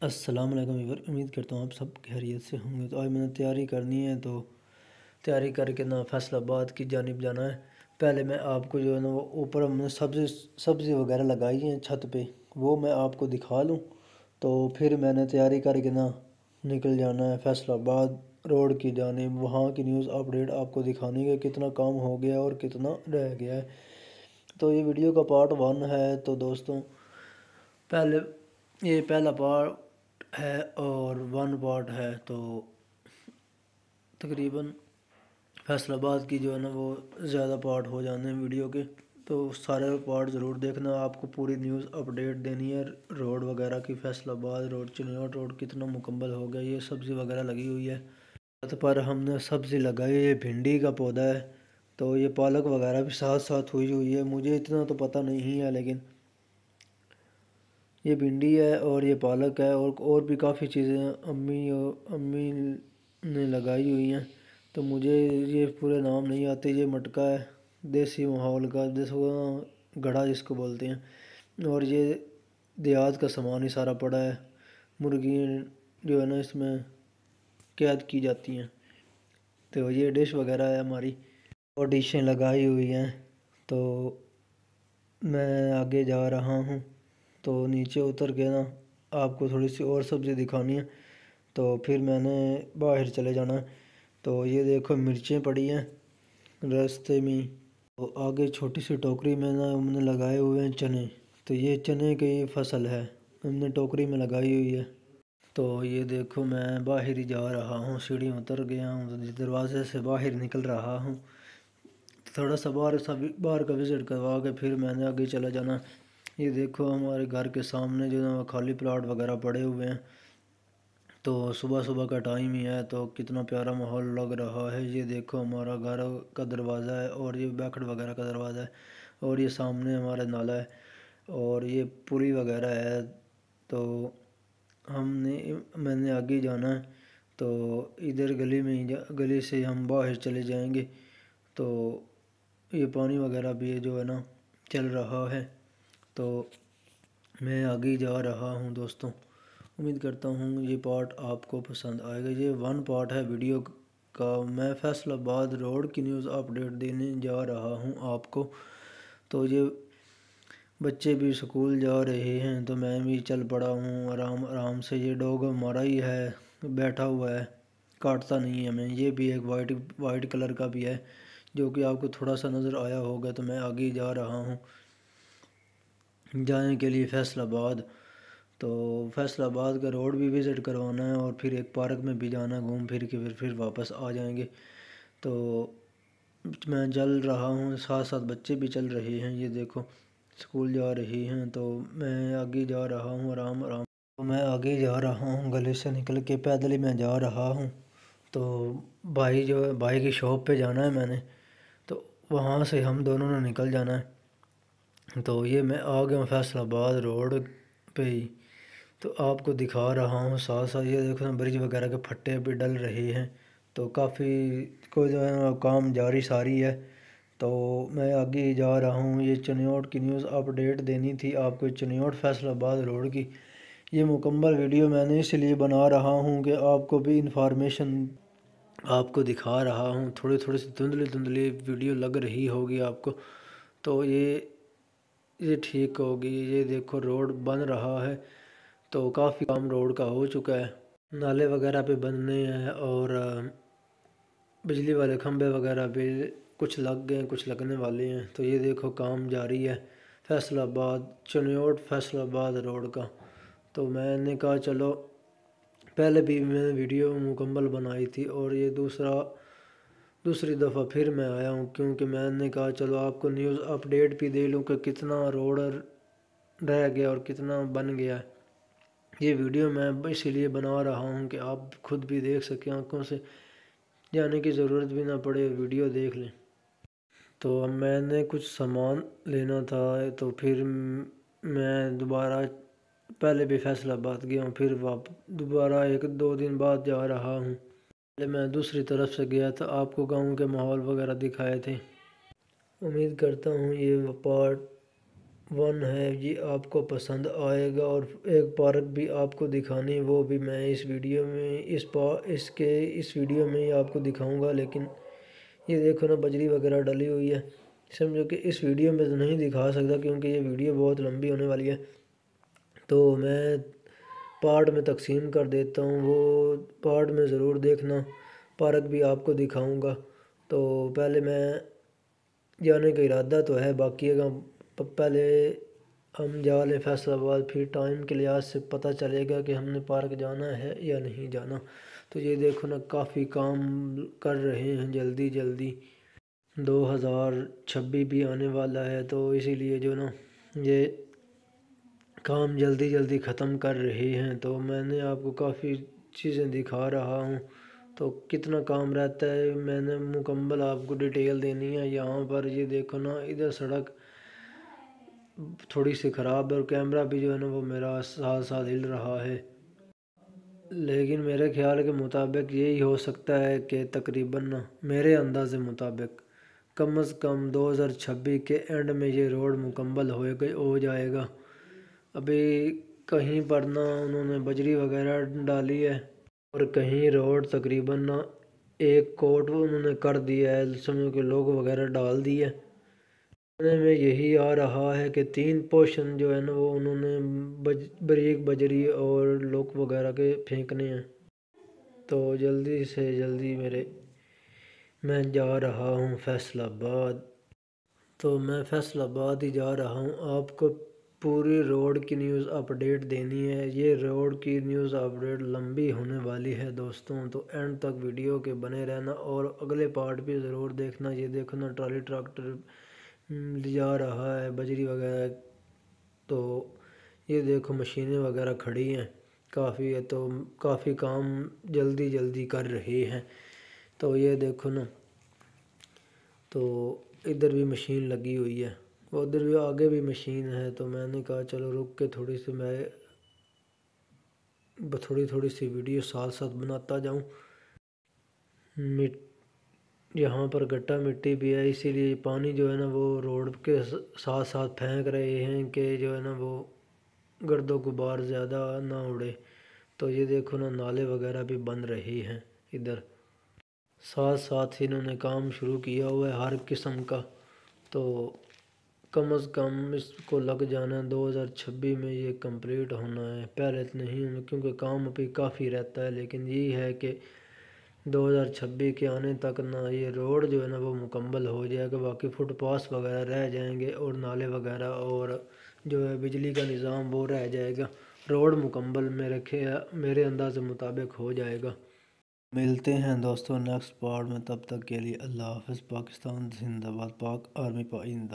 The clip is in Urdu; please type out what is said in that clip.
السلام علیکم ویور، امید کرتا ہوں آپ سب خیریت سے ہوں گے۔ تو آج میں نے تیاری کرنی ہے، تو تیاری کر کے نا فیصل آباد کی جانب جانا ہے۔ پہلے میں آپ کو جو ہے نا وہ اوپر ہم نے سبزی وغیرہ لگائی ہیں چھت پہ، وہ میں آپ کو دکھا لوں، تو پھر میں نے تیاری کر کے نا نکل جانا ہے فیصل آباد روڈ کی جانب، وہاں کی نیوز اپڈیٹ آپ کو دکھانے کا کتنا کام ہو گیا اور کتنا رہ گیا ہے۔ تو یہ ویڈیو کا پارٹ 1 ہے۔ تو دوستوں یہ پہلا پارٹ ہے اور 1 پارٹ ہے، تو تقریباً فیصل آباد کی جو ہے نا وہ زیادہ پارٹ ہو جانے ہیں ویڈیو کے، تو سارے پارٹ ضرور دیکھنا۔ آپ کو پوری نیوز اپڈیٹ دینی ہے روڈ وغیرہ کی۔ فیصل آباد روڈ، چنیوٹ روڈ کتنا مکمل ہو گیا۔ یہ سبزی وغیرہ لگی ہوئی ہے، چھت پر ہم نے سبزی لگائی ہے۔ یہ بھنڈی کا پودا ہے، تو یہ پالک وغیرہ بھی ساتھ ساتھ ہوئی ہے۔ مجھے اتنا تو پتہ نہیں ہے، لیکن یہ بھنڈی ہے اور یہ پالک ہے، اور بھی کافی چیزیں امی نے لگائی ہوئی ہیں، تو مجھے یہ پورے نام نہیں آتے۔ یہ مٹکا ہے دیسی ماحول کا، گڑھا جس کو بولتے ہیں، اور یہ دیہات کا سامان ہی سارا پڑا ہے۔ مرغی جو ہے نا اس میں قید کی جاتی ہیں، تو یہ ڈش وغیرہ ہے ہماری، اور ڈشیں لگائی ہوئی ہیں۔ تو میں آگے جا رہا ہوں، تو نیچے اتر کے نا آپ کو تھوڑی سی اور سبزی دکھانی ہے، تو پھر میں نے باہر چلے جانا ہے۔ تو یہ دیکھو مرچیں پڑی ہیں راستے میں، تو آگے چھوٹی سی ٹوکری میں نا ہم نے لگائے ہوئے ہیں چنے، تو یہ چنے کی فصل ہے، ہم نے ٹوکری میں لگائی ہوئی ہے۔ تو یہ دیکھو میں باہر ہی جا رہا ہوں، سیڑھیوں اتر گیا ہوں، تو دروازے سے باہر نکل رہا ہوں، تھوڑا سا باہر کا وزٹ کروا کے پھر میں نے آگے چلا جانا۔ یہ دیکھو ہمارے گھر کے سامنے جو نا خالی پلاٹ وغیرہ پڑے ہوئے ہیں، تو صبح صبح کا ٹائم ہی ہے، تو کتنا پیارا ماحول لگ رہا ہے۔ یہ دیکھو ہمارا گھر کا دروازہ ہے، اور یہ بیکڑ وغیرہ کا دروازہ ہے، اور یہ سامنے ہمارا نالا ہے، اور یہ پولی وغیرہ ہے۔ تو میں نے آگے جانا ہے، تو ادھر گلی سے ہم باہر چلے جائیں گے، تو یہ پانی وغیرہ بھی جو ہے نا چل رہا ہے۔ تو میں آگے جا رہا ہوں دوستوں، امید کرتا ہوں یہ پارٹ آپ کو پسند آئے گا۔ یہ 1 پارٹ ہے ویڈیو کا، میں فیصل آباد روڈ کی نیوز اپڈیٹ دینے جا رہا ہوں آپ کو۔ تو یہ بچے بھی سکول جا رہے ہیں، تو میں بھی چل پڑا ہوں آرام سے۔ یہ ڈوگ ہمارا ہی ہے، بیٹھا ہوا ہے، کاٹتا نہیں ہے ہمیں۔ یہ بھی ایک وائٹ کلر کا بھی ہے، جو کہ آپ کو تھوڑا سا نظر آیا ہوگا۔ تو میں آگے جا رہا ہوں جانے کے لیے فیصل آباد، تو فیصل آباد کا روڈ بھی وزٹ کروانا ہے، اور پھر ایک پارک میں بھی جانا ہے، گھوم پھر کے پھر واپس آ جائیں گے۔ تو میں چل رہا ہوں، ساتھ ساتھ بچے بھی چل رہے ہیں، یہ دیکھو سکول جا رہے ہیں۔ تو میں آگے جا رہا ہوں آرام، تو میں آگے جا رہا ہوں گلی سے نکل کے، پیدل ہی میں جا رہا ہوں۔ تو بھائی کی شاپ پہ جانا ہے میں نے، تو وہاں سے ہم دونوں نے نکل جانا ہے۔ تو یہ میں آ گیا ہوں فیصل آباد روڈ پہ ہی، تو آپ کو دکھا رہا ہوں ساتھ ساتھ۔ یہ دیکھو برج وغیرہ کے پھٹے بھی ڈل رہے ہیں، تو کافی کوئی جو ہے کام جاری ساری ہے۔ تو میں آگے جا رہا ہوں، یہ چنیوٹ کی نیوز اپڈیٹ دینی تھی آپ کو، چنیوٹ فیصل آباد روڈ کی۔ یہ مکمل ویڈیو میں نے اس لیے بنا رہا ہوں کہ آپ کو بھی انفارمیشن آپ کو دکھا رہا ہوں۔ تھوڑی سی دھندلی ویڈیو لگ رہی ہوگی آپ کو، تو یہ ٹھیک ہوگی۔ یہ دیکھو روڈ بن رہا ہے، تو کافی کام روڈ کا ہو چکا ہے، نالے وغیرہ پہ بننے ہیں، اور بجلی والے کھمبے وغیرہ پہ کچھ لگ گئے ہیں، کچھ لگنے والے ہیں۔ تو یہ دیکھو کام جاری ہے فیصل آباد چنیوٹ فیصل آباد روڈ کا۔ تو میں نے کہا چلو، پہلے بھی میں نے ویڈیو مکمل بنائی تھی، اور یہ دوسری دفعہ پھر میں آیا ہوں، کیونکہ میں نے کہا چلو آپ کو نیوز اپڈیٹ بھی دے لوں کہ کتنا روڈ رہ گیا اور کتنا بن گیا ہے۔ یہ ویڈیو میں اسی لیے بنا رہا ہوں کہ آپ خود بھی دیکھ سکیں، آنکھوں سے جانے کی ضرورت بھی نہ پڑے، ویڈیو دیکھ لیں۔ تو میں نے کچھ سامان لینا تھا، تو پھر میں دوبارہ پہلے بھی فیصل آباد گیا ہوں، پھر دوبارہ 1-2 دن بعد جا رہا ہوں۔ پہلے میں دوسری طرف سے گیا تھا، آپ کو گاؤں کے ماحول وغیرہ دکھائے تھے۔ امید کرتا ہوں یہ پارٹ ون ہے، یہ آپ کو پسند آئے گا، اور ایک پارک بھی آپ کو دکھانی، وہ بھی میں اس ویڈیو میں اس ویڈیو میں ہی آپ کو دکھاؤں گا۔ لیکن یہ دیکھو نا بجری وغیرہ ڈلی ہوئی ہے، سمجھو کہ اس ویڈیو میں تو نہیں دکھا سکتا کیونکہ یہ ویڈیو بہت لمبی ہونے والی ہے، تو میں پارٹ میں تقسیم کر دیتا ہوں، وہ پارٹ میں ضرور دیکھنا، پارک بھی آپ کو دکھاؤں گا۔ تو پہلے میں جانے کا ارادہ تو ہے، باقی پہلے ہم جا لیں فیصل آباد، پھر ٹائم کے لحاظ سے پتہ چلے گا کہ ہم نے پارک جانا ہے یا نہیں جانا۔ تو یہ دیکھو نا کافی کام کر رہے ہیں جلدی جلدی، 2026 بھی آنے والا ہے، تو اسی لیے جو نا یہ کام جلدی جلدی ختم کر رہے ہیں۔ تو میں نے آپ کو کافی چیزیں دکھا رہا ہوں، تو کتنا کام رہتا ہے میں نے مکمل آپ کو ڈیٹیل دینی ہے۔ یہاں پر یہ دیکھو نا ادھر سڑک تھوڑی سی خراب ہے، اور کیمرہ بھی جو ہے نا وہ میرا ساتھ ساتھ ہل رہا ہے، لیکن میرے خیال کے مطابق یہی ہو سکتا ہے کہ تقریباً میرے انداز مطابق کم از کم 2026 کے اینڈ میں یہ روڈ مکمل ہو جائے گا۔ ابھی کہیں پر نہ انہوں نے بجری وغیرہ ڈالی ہے، اور کہیں روڈ تقریباً ایک کوٹ انہوں نے کر دیا ہے، سمجھو کہ لوگ وغیرہ ڈال دیے۔ سننے میں یہی آ رہا ہے کہ 3 پورشن جو ہے نا وہ انہوں نے بریک بجری اور لوک وغیرہ کے پھینکنے ہیں۔ تو جلدی سے جلدی میں جا رہا ہوں فیصل آباد، تو میں فیصل آباد ہی جا رہا ہوں، آپ کو پوری روڈ کی نیوز اپڈیٹ دینی ہے۔ یہ روڈ کی نیوز اپڈیٹ لمبی ہونے والی ہے دوستوں، تو اینڈ تک ویڈیو کے بنے رہنا، اور اگلے پارٹ بھی ضرور دیکھنا۔ یہ دیکھنا ٹرالی ٹریکٹر لے جا رہا ہے بجری وغیرہ، تو یہ دیکھو مشینیں وغیرہ کھڑی ہیں کافی ہے، تو کافی کام جلدی جلدی کر رہی ہیں۔ تو یہ دیکھو نا، تو ادھر بھی مشین لگی ہوئی ہے، ادھر بھی آگے بھی مشین ہے، تو میں نے کہا چلو رک کے تھوڑی سی ویڈیو ساتھ ساتھ بناتا جاؤں۔ یہاں پر گٹا مٹی بھی ہے، اسی لیے پانی جو ہے نا وہ روڈ کے ساتھ ساتھ پھینک رہے ہیں کہ جو ہے نا وہ گرد و غبار زیادہ نہ اڑے۔ تو یہ دیکھو نا نالے وغیرہ بھی بن رہی ہیں ادھر، ساتھ ساتھ انہوں نے کام شروع کیا ہوا ہے ہر قسم کا، تو کم از کم اس کو لگ جانا 2026 میں یہ کمپلیٹ ہونا ہے، پہلے نہیں ہونا کیونکہ کام ابھی کافی رہتا ہے، لیکن یہ ہے کہ 2026 کے آنے تک نا یہ روڈ جو ہے نا وہ مکمل ہو جائے گا، باقی فٹ پاس وغیرہ رہ جائیں گے، اور نالے وغیرہ اور جو ہے بجلی کا نظام وہ رہ جائے گا، روڈ مکمل میرے انداز مطابق ہو جائے گا۔ ملتے ہیں دوستوں نیکسٹ پارٹ میں، تب تک کے لیے اللہ حافظ۔ پاکستان زندہ باد، پاک آرمی پائندہ۔